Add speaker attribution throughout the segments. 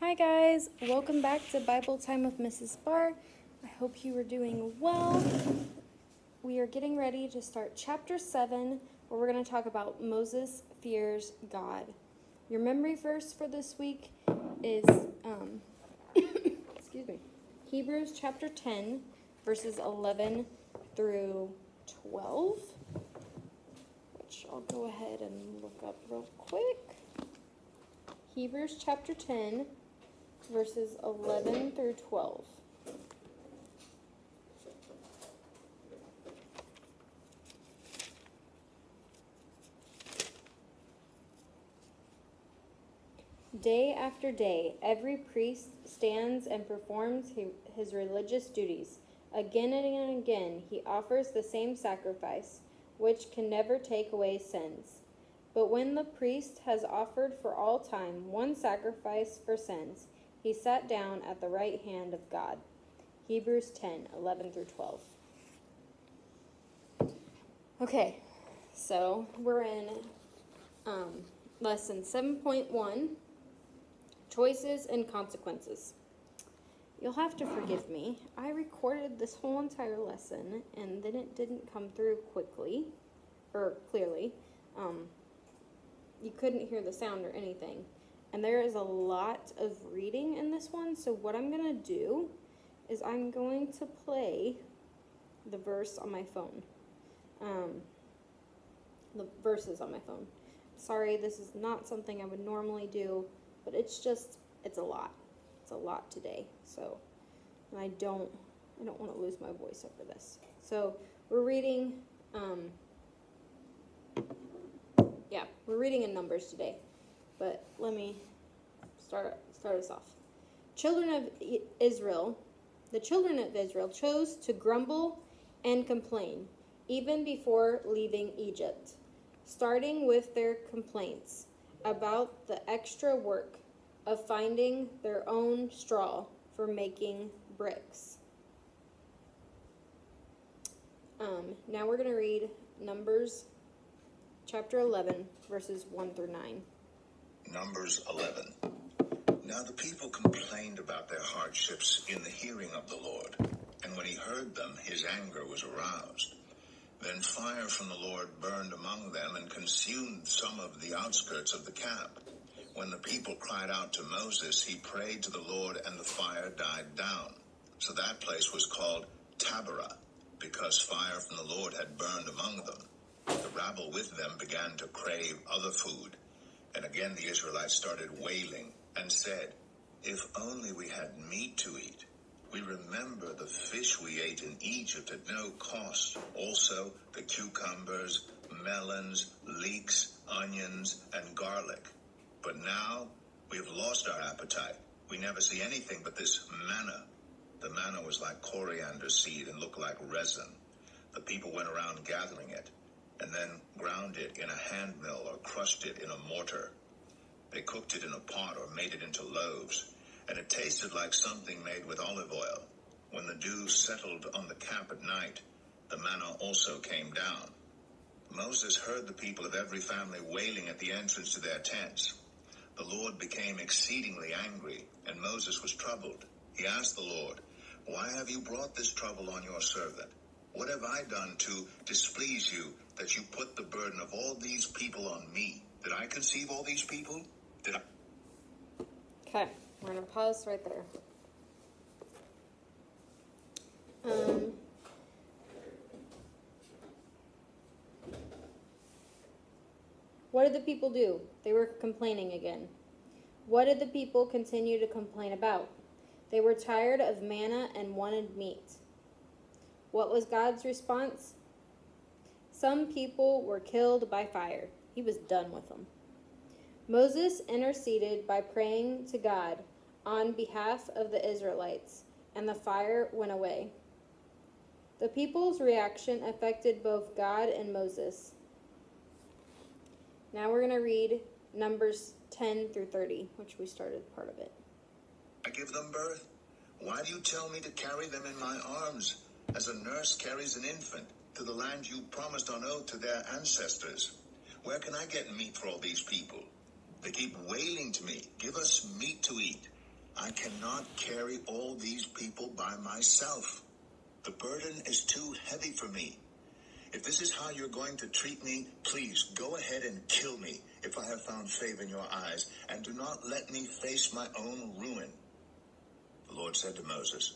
Speaker 1: Hi guys, welcome back to Bible Time with Mrs. Barr. I hope you are doing well. We are getting ready to start chapter 7, where we're going to talk about Moses fears God. Your memory verse for this week is Hebrews chapter 10, verses 11 through 12, which I'll go ahead and look up real quick. Hebrews chapter 10, verses 11 through 12. Day after day, every priest stands and performs his religious duties. Again and again, he offers the same sacrifice, which can never take away sins. But when the priest has offered for all time one sacrifice for sins, he sat down at the right hand of God. Hebrews 10, 11 through 12. Okay, so we're in lesson 7.1, Choices and Consequences. You'll have to forgive me. I recorded this whole entire lesson, and then it didn't come through clearly. You couldn't hear the sound or anything. And there is a lot of reading in this one, so what I'm going to do is I'm going to play the verse on my phone. The verses on my phone. Sorry, this is not something I would normally do, but it's a lot. It's a lot today, so, and I don't want to lose my voice over this. So, we're reading, we're reading in Numbers today, but let me start us off. The children of Israel chose to grumble and complain, even before leaving Egypt, starting with their complaints about the extra work of finding their own straw for making bricks. Now we're going to read Numbers chapter 11, verses 1 through 9.
Speaker 2: Numbers 11. Now the people complained about their hardships in the hearing of the Lord, and when he heard them, his anger was aroused. Then fire from the Lord burned among them and consumed some of the outskirts of the camp. When the people cried out to Moses, he prayed to the Lord, and the fire died down. So that place was called Taberah, because fire from the Lord had burned among them. The rabble with them began to crave other food. And again the Israelites started wailing and said, "If only we had meat to eat. We remember the fish we ate in Egypt at no cost, also the cucumbers, melons, leeks, onions, and garlic. But now we have lost our appetite. We never see anything but this manna." The manna was like coriander seed and looked like resin. The people went around gathering it, and then ground it in a hand mill or crushed it in a mortar. They cooked it in a pot or made it into loaves, and it tasted like something made with olive oil. When the dew settled on the camp at night, the manna also came down. Moses heard the people of every family wailing at the entrance to their tents. The Lord became exceedingly angry, and Moses was troubled. He asked the Lord, "Why have you brought this trouble on your servant? What have I done to displease you that you put the burden of all these people on me? Did I conceive all these people? Did I?"
Speaker 1: Okay, we're going to pause right there. What did the people do? They were complaining again. What did the people continue to complain about? They were tired of manna and wanted meat. What was God's response? Some people were killed by fire. He was done with them. Moses interceded by praying to God on behalf of the Israelites, and the fire went away. The people's reaction affected both God and Moses. Now we're going to read Numbers 10 through 30, which we started part of it.
Speaker 2: I give them birth? Why do you tell me to carry them in my arms, as a nurse carries an infant, to the land you promised on oath to their ancestors? Where can I get meat for all these people? They keep wailing to me, "Give us meat to eat." I cannot carry all these people by myself. The burden is too heavy for me. If this is how you're going to treat me, please go ahead and kill me if I have found favor in your eyes, and do not let me face my own ruin." The Lord said to Moses,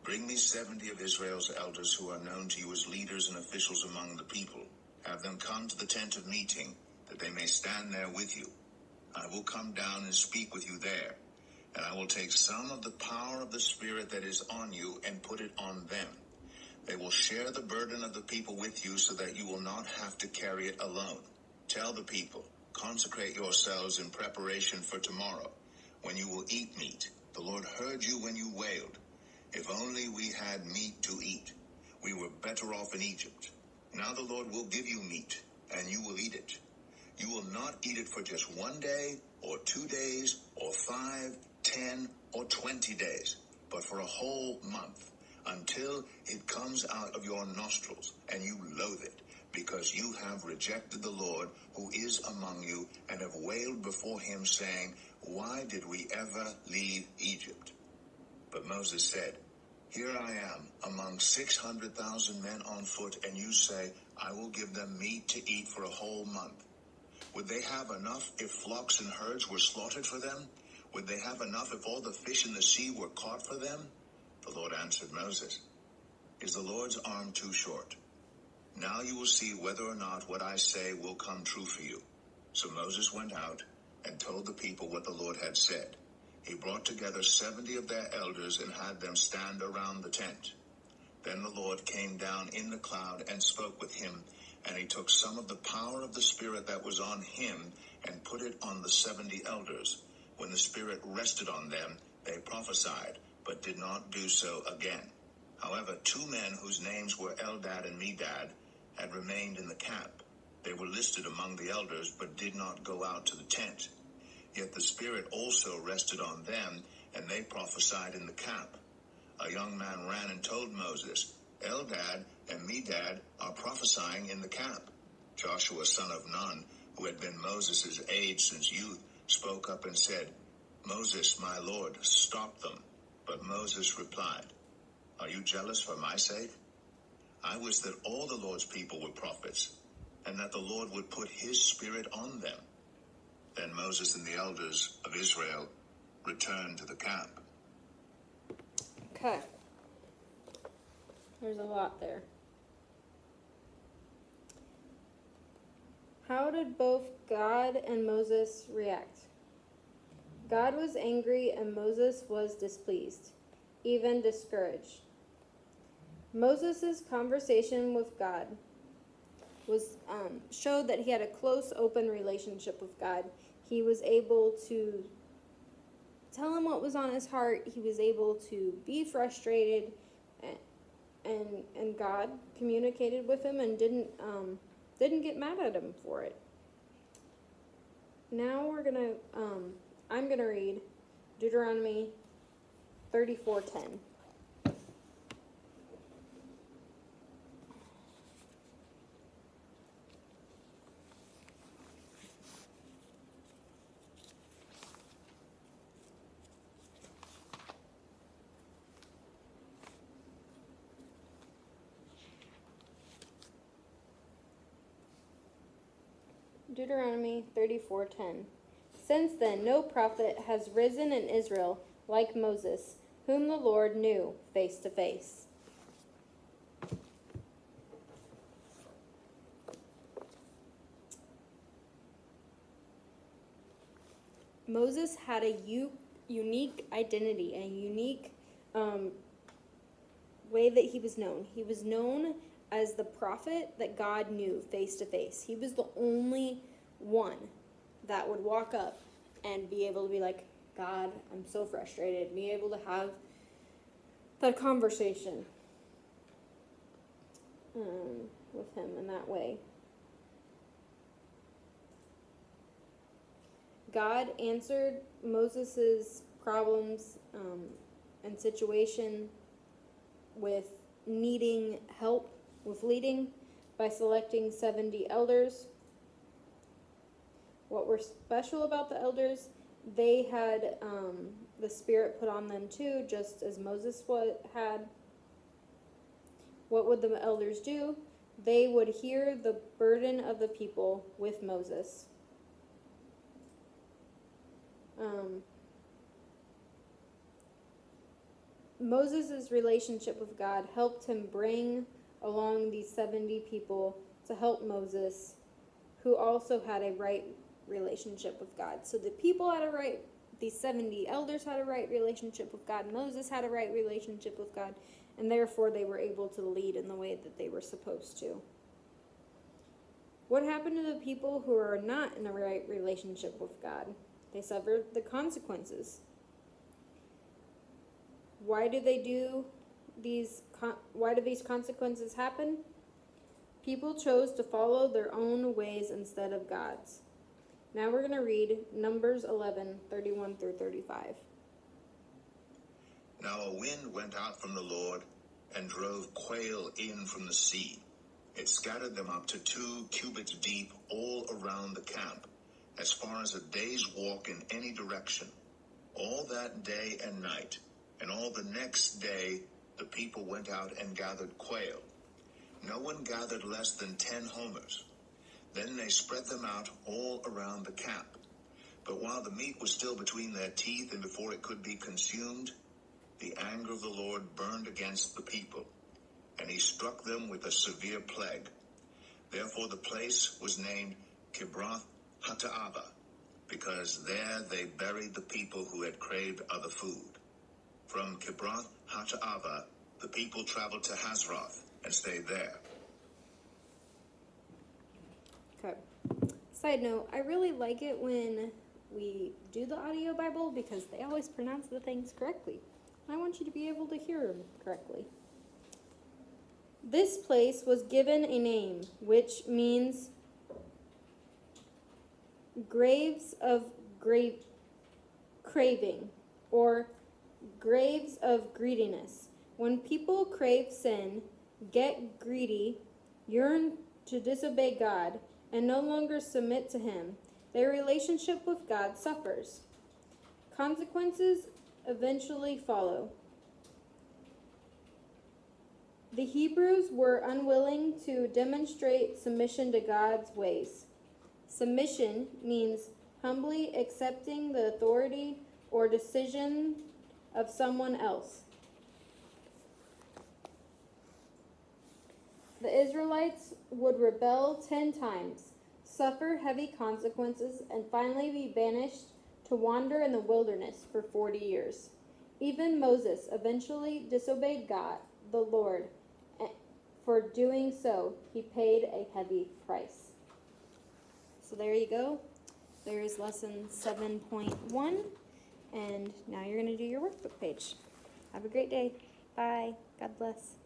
Speaker 2: "Bring me 70 of Israel's elders who are known to you as leaders and officials among the people. Have them come to the tent of meeting, that they may stand there with you. I will come down and speak with you there, and I will take some of the power of the Spirit that is on you and put it on them. They will share the burden of the people with you so that you will not have to carry it alone. Tell the people, consecrate yourselves in preparation for tomorrow, when you will eat meat. The Lord heard you when you wailed. If only we had meat to eat. We were better off in Egypt. Now the Lord will give you meat, and you will eat it. You will not eat it for just 1 day, or 2 days, or 5, 10, or 20 days, but for a whole month, until it comes out of your nostrils, and you loathe it, because you have rejected the Lord who is among you, and have wailed before him, saying, 'Why did we ever leave Egypt?' But Moses said, 'Here I am among 600,000 men on foot, and you say, I will give them meat to eat for a whole month. Would they have enough if flocks and herds were slaughtered for them? Would they have enough if all the fish in the sea were caught for them?' The Lord answered Moses, 'Is the Lord's arm too short? Now you will see whether or not what I say will come true for you.' So Moses went out and told the people what the Lord had said. He brought together 70 of their elders and had them stand around the tent. Then the Lord came down in the cloud and spoke with him, and he took some of the power of the Spirit that was on him and put it on the 70 elders. When the Spirit rested on them, they prophesied, but did not do so again. However, 2 men whose names were Eldad and Medad had remained in the camp. They were listed among the elders, but did not go out to the tent. Yet the Spirit also rested on them, and they prophesied in the camp. A young man ran and told Moses, 'Eldad and Medad are prophesying in the camp.' Joshua, son of Nun, who had been Moses' aide since youth, spoke up and said, 'Moses, my Lord, stop them.' But Moses replied, 'Are you jealous for my sake? I wish that all the Lord's people were prophets, and that the Lord would put his Spirit on them.' Then Moses and the elders of Israel returned to the camp."
Speaker 1: Okay. There's a lot there. How did both God and Moses react? God was angry and Moses was displeased, even discouraged. Moses' conversation with God was showed that he had a close, open relationship with God. He was able to tell him what was on his heart. He was able to be frustrated, and God communicated with him and didn't get mad at him for it. Now I'm gonna read Deuteronomy 34:10. Deuteronomy 34:10. Since then, no prophet has risen in Israel like Moses, whom the Lord knew face to face. Moses had a unique identity, a unique way that he was known. He was known as the prophet that God knew face to face. He was the only one that would walk up and be able to be like, "God, I'm so frustrated," be able to have that conversation with him in that way. God answered Moses' problems and situation with needing help with leading by selecting 70 elders. What were special about the elders they had the Spirit put on them too, just as Moses had. What would the elders do? They would hear the burden of the people with Moses. Moses' relationship with God helped him bring along these 70 people to help Moses, who also had a right relationship with God. So the people had a right, these 70 elders had a right relationship with God, Moses had a right relationship with God, and therefore they were able to lead in the way that they were supposed to. What happened to the people who are not in a right relationship with God? They suffered the consequences. Why do these consequences happen? People chose to follow their own ways instead of God's. Now we're going to read Numbers 11:31 through 35.
Speaker 2: Now a wind went out from the Lord and drove quail in from the sea. It scattered them up to 2 cubits deep all around the camp, as far as a day's walk in any direction, all that day and night. And all the next day the people went out and gathered quail. No one gathered less than 10 homers. Then they spread them out all around the camp. But while the meat was still between their teeth and before it could be consumed, the anger of the Lord burned against the people, and he struck them with a severe plague. Therefore the place was named Kibroth Hattaavah, because there they buried the people who had craved other food. From Kibroth Hattaavah, the people traveled to Hazroth and stayed there.
Speaker 1: Okay. Side note, I really like it when we do the audio Bible because they always pronounce the things correctly. I want you to be able to hear them correctly. This place was given a name, which means graves of craving, or graves of greediness. When people crave sin, get greedy, yearn to disobey God, and no longer submit to Him, their relationship with God suffers. Consequences eventually follow. The Hebrews were unwilling to demonstrate submission to God's ways. Submission means humbly accepting the authority or decision of someone else. The Israelites would rebel 10 times, suffer heavy consequences, and finally be banished to wander in the wilderness for 40 years. Even Moses eventually disobeyed God, the Lord. For doing so, he paid a heavy price. So there you go. There is lesson 7.1. And now you're going to do your workbook page. Have a great day. Bye. God bless.